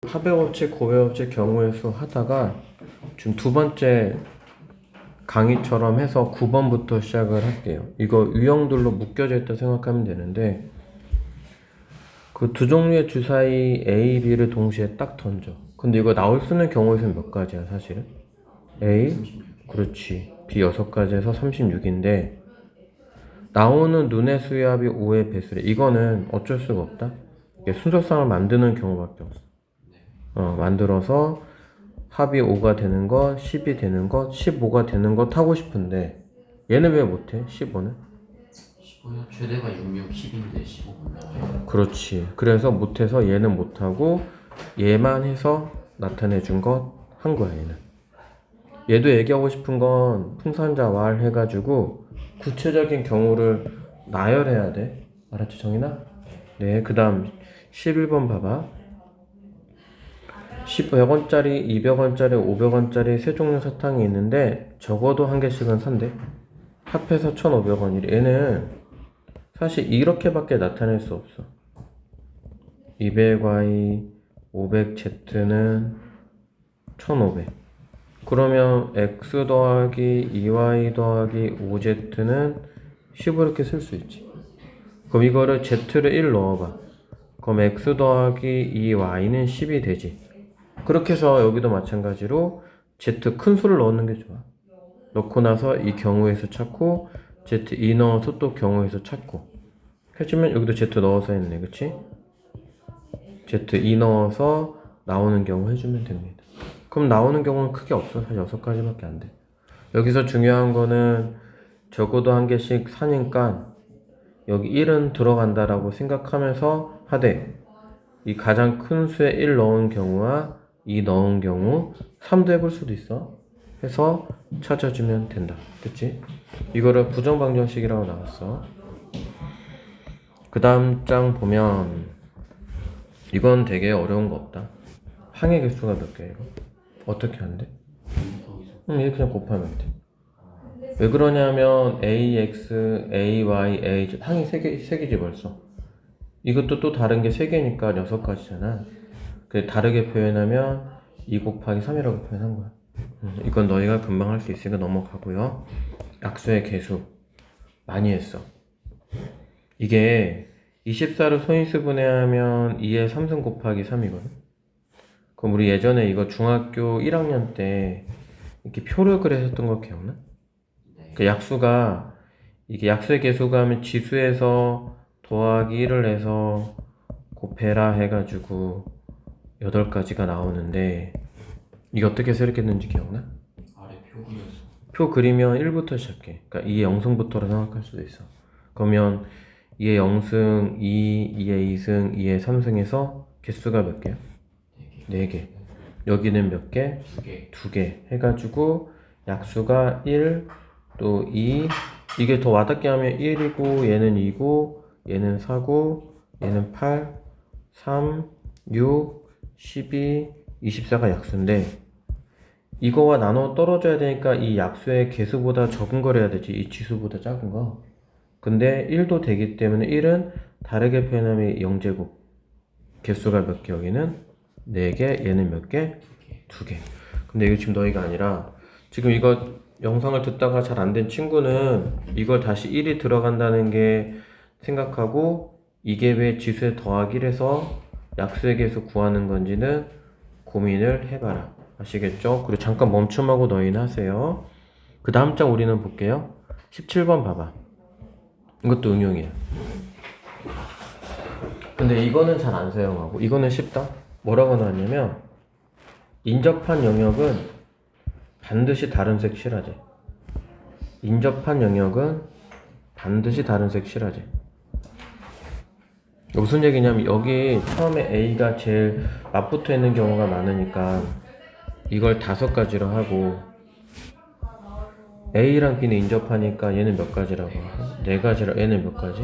하백업체, 고배업체 경우의 수 하다가 지금 두 번째 강의처럼 해서 9번부터 시작을 할게요. 이거 유형들로 묶여져 있다 생각하면 되는데 그 두 종류의 주사위 A, B를 동시에 딱 던져. 근데 이거 나올 수 있는 경우의 수는 몇 가지야 사실은? A, 그렇지. B 6가지에서 36인데 나오는 눈의 수합이 5의 배수래. 이거는 어쩔 수가 없다. 이게 순서상을 만드는 경우밖에 없어. 만들어서 합이 5가 되는 것, 10이 되는 것, 15가 되는 것 하고 싶은데 얘는 왜 못해? 15는? 15요? 최대가 66, 10인데 15가 나와요. 그렇지. 그래서 못해서 얘는 못하고 얘만 해서 나타내준 것 한 거야 얘는. 얘도 얘기하고 싶은 건 풍산자 왈 해가지고 구체적인 경우를 나열해야 돼. 알았지 정인아? 네. 그 다음 11번 봐봐. 100원짜리, 200원짜리, 500원짜리 세 종류 사탕이 있는데 적어도 한 개씩은 산대. 합해서 1,500원이래. 얘는 사실 이렇게밖에 나타낼 수 없어. 200Y, 500Z는 1,500. 그러면 X 더하기 2Y 더하기 5Z는 10 이렇게 쓸 수 있지. 그럼 이거를 Z를 1 넣어봐. 그럼 X 더하기 2Y는 10이 되지. 그렇게 해서 여기도 마찬가지로 Z 큰 수를 넣는 게 좋아. 넣고 나서 이 경우에서 찾고 Z2 넣어서 또 경우에서 찾고 해주면 여기도 Z 넣어서 했네. 그치? Z2 넣어서 나오는 경우 해주면 됩니다. 그럼 나오는 경우는 크게 없어. 사실 6가지밖에 안 돼. 여기서 중요한 거는 적어도 한 개씩 사니까 여기 1은 들어간다라고 생각하면서 하되 이 가장 큰 수에 1 넣은 경우와 2 넣은 경우 3도 해볼 수도 있어. 해서 찾아주면 된다. 그치? 이거를 부정방정식이라고 나왔어. 그 다음 장 보면 이건 되게 어려운 거 없다. 항의 개수가 몇 개야 이거? 어떻게 한대? 이렇게 그냥 곱하면 돼. 왜 그러냐면 AX, AY, AZ 항이 3개지 벌써. 이것도 또 다른 게 3개니까 6가지잖아. 그 다르게 표현하면 2 곱하기 3이라고 표현한 거야. 이건 너희가 금방 할 수 있으니까 넘어가고요. 약수의 개수 많이 했어. 이게 24를 소인수분해하면 2의 3승 곱하기 3이거든. 그럼 우리 예전에 이거 중학교 1학년 때 이렇게 표를 그렸었던 거 기억나? 그 약수가 이게 약수의 개수가 하면 지수에서 더하기 1을 해서 곱해라 해가지고 8가지가 나오는데 이게 어떻게 쓰였겠는지 기억나? 아래 표 그려서 표 그리면 1부터 시작해. 그러니까 2의 0승부터로 생각할 수도 있어. 그러면 2의 0승, 2의 2승, 2의 3승에서 개수가 몇 개야? 4개. 여기는 몇 개? 2개. 2개 해가지고 약수가 1, 또 2. 이게 더 와닿게 하면 1이고 얘는 2고 얘는 4고 얘는 8, 3, 6, 12, 24가 약수인데 이거와 나눠 떨어져야 되니까 이 약수의 개수보다 적은 걸 해야 되지. 이 지수보다 작은 거. 근데 1도 되기 때문에 1은 다르게 표현하면 0제곱. 개수가 몇 개? 여기는 4개. 얘는 몇 개? 2개. 근데 이거 지금 너희가 아니라 지금 이거 영상을 듣다가 잘 안 된 친구는 이걸 다시 1이 들어간다는 게 생각하고 이게 왜 지수에 더하기 1해서 약수의 개수 구하는 건지는 고민을 해봐라. 아시겠죠? 그리고 잠깐 멈춤하고 너희는 하세요. 그 다음 장 우리는 볼게요. 17번 봐봐. 이것도 응용이야. 근데 이거는 잘 안 사용하고 이거는 쉽다. 뭐라고 나왔냐면 인접한 영역은 반드시 다른 색 칠하지. 인접한 영역은 반드시 다른 색 칠하지. 무슨 얘기냐면 여기 처음에 A가 제일 맞붙어 있는 경우가 많으니까 이걸 5가지로 하고 A랑 B는 인접하니까 얘는 몇 가지라고? 4가지라. 얘는 몇 가지?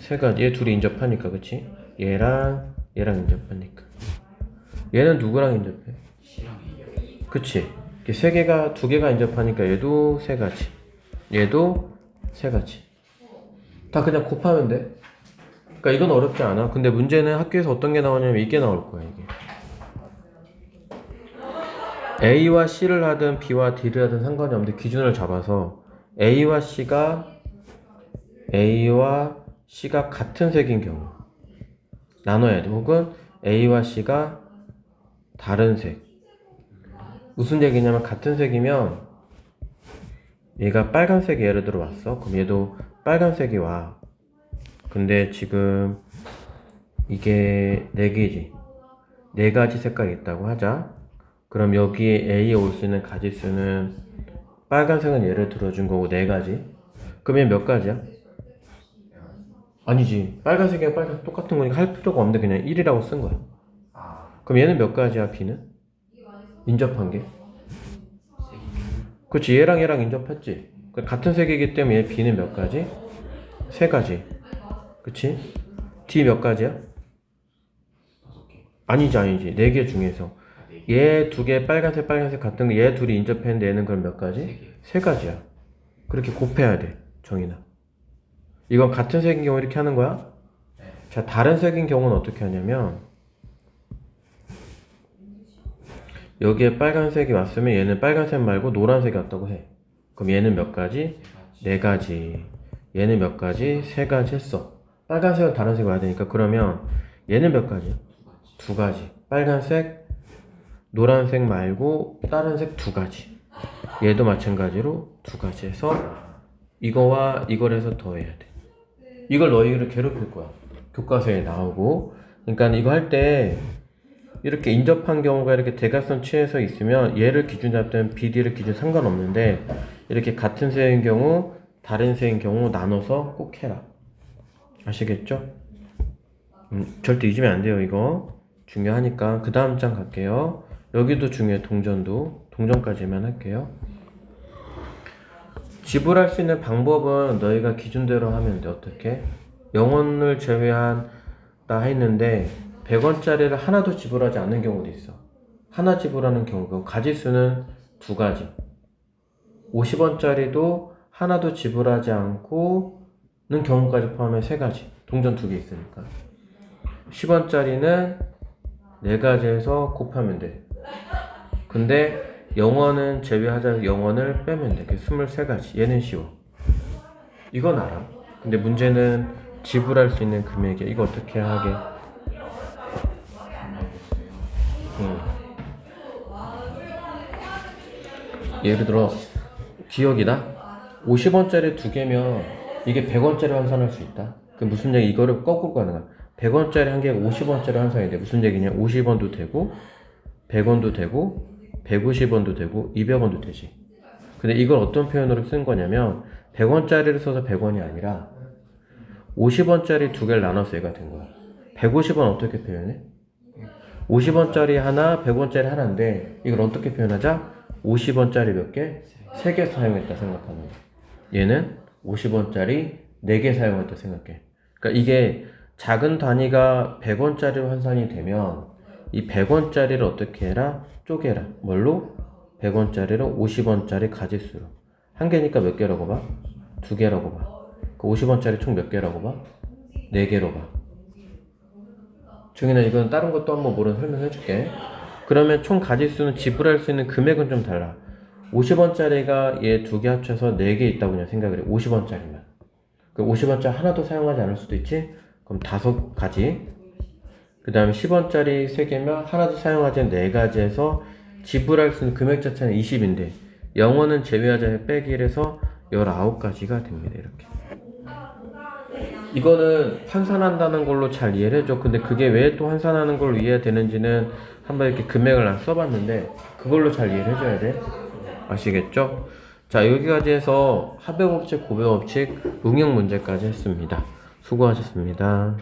3가지. 얘 둘이 인접하니까 그치? 얘랑 인접하니까 얘는 누구랑 인접해? C랑 A요. 그치? 2개가 인접하니까 얘도 3가지 얘도 3가지 다 그냥 곱하면 돼. 그러니까 이건 어렵지 않아. 근데 문제는 학교에서 어떤 게 나오냐면 이게 나올 거야. 이게 A와 C를 하든 B와 D를 하든 상관이 없는데 기준을 잡아서 A와 C가 같은 색인 경우 나눠야 돼. 혹은 A와 C가 다른 색. 무슨 얘기냐면 같은 색이면 얘가 빨간색이 예를 들어 왔어. 그럼 얘도 빨간색이 와. 근데 지금 이게 4개지. 4가지 색깔이 있다고 하자. 그럼 여기에 A에 올 수 있는 가지수는 빨간색은 예를 들어준 거고 4가지. 그럼 얘 몇 가지야? 아니지. 빨간색이랑 빨간색 똑같은 거니까 할 필요가 없는데 그냥 1이라고 쓴 거야. 그럼 얘는 몇 가지야, B는? 인접한 게? 그렇지. 얘랑 인접했지. 같은 색이기 때문에 얘 B는 몇 가지? 3가지. 그치? D 몇 가지야? 아니지. 4개 중에서 얘 2개 빨간색 같은 거 얘 둘이 인접했는데 얘는 그럼 몇 가지? 3가지야. 그렇게 곱해야 돼, 정인아. 이건 같은 색인 경우 이렇게 하는 거야? 자, 다른 색인 경우는 어떻게 하냐면 여기에 빨간색이 왔으면 얘는 빨간색 말고 노란색이 왔다고 해. 그럼 얘는 몇 가지? 4가지. 얘는 몇 가지? 3가지 했어. 빨간색은 다른 색이 와야 되니까 그러면 얘는 몇 가지야? 2가지. 빨간색, 노란색 말고 다른 색 2가지. 얘도 마찬가지로 2가지 해서 이거와 이걸 해서 더해야 돼. 이걸 너희를 괴롭힐 거야. 교과서에 나오고. 그러니까 이거 할 때 이렇게 인접한 경우가 이렇게 대각선 취해서 있으면 얘를 기준 잡든 BD를 기준 상관없는데 이렇게 같은 색인 경우 다른 색인 경우 나눠서 꼭 해라. 아시겠죠? 절대 잊으면 안 돼요. 이거 중요하니까. 그 다음 장 갈게요. 여기도 중요해. 동전까지만 할게요. 지불할 수 있는 방법은 너희가 기준대로 하면 돼. 어떻게? 영원을 제외한다 했는데 100원짜리를 하나도 지불하지 않는 경우도 있어. 하나 지불하는 경우고 가지수는 2가지. 50원짜리도 하나도 지불하지 않고는 경우까지 포함해 3가지. 동전 2개 있으니까. 10원짜리는 4가지에서 곱하면 돼. 근데 영원은 제외하자. 영원을 빼면 돼. 23가지. 얘는 쉬워. 이건 알아. 근데 문제는 지불할 수 있는 금액이야. 이거 어떻게 하게? 예를 들어 기억이다. 50원짜리 2개면 이게 100원짜리 환산할 수 있다. 그 무슨 얘기? 이거를 거꾸로 가는 거야. 100원짜리 한 개가 50원짜리 환산이 돼. 무슨 얘기냐? 50원도 되고 100원도 되고 150원도 되고 200원도 되지. 근데 이걸 어떤 표현으로 쓴 거냐면 100원짜리를 써서 100원이 아니라 50원짜리 2개를 나눠서 얘가 된 거야. 150원 어떻게 표현해? 50원짜리 하나, 100원짜리 하나인데 이걸 어떻게 표현하자? 50원짜리 몇 개? 3개 사용했다 생각하는 거야. 얘는 50원짜리 4개 사용했다 생각해. 그러니까 이게 작은 단위가 100원짜리로 환산이 되면 이 100원짜리를 어떻게 해라? 쪼개라. 뭘로? 100원짜리로 50원짜리 가지수로. 한 개니까 몇 개라고 봐? 2개라고 봐. 그 50원짜리 총 몇 개라고 봐? 4개로 봐. 정인아, 이건 다른 것도 한번 모르는 설명해 줄게. 그러면 총 가지수는 지불할 수 있는 금액은 좀 달라. 50원짜리가 얘 2개 합쳐서 4개 있다고 그냥 생각을 해. 50원짜리만. 그 50원짜리 하나도 사용하지 않을 수도 있지? 그럼 5가지. 그 다음에 10원짜리 3개면 하나도 사용하지 않은 4가지 해서 지불할 수 있는 금액 자체는 20인데 영어는 제외하자 빼기를 해서 19가지가 됩니다. 이렇게. 이거는 환산한다는 걸로 잘 이해를 해줘. 근데 그게 왜 또 환산하는 걸로 이해가 되는지는 한번 이렇게 금액을 안 써봤는데 그걸로 잘 이해를 해줘야 돼. 아시겠죠? 자, 여기까지 해서 합의법칙, 고배법칙, 응용 문제까지 했습니다. 수고하셨습니다.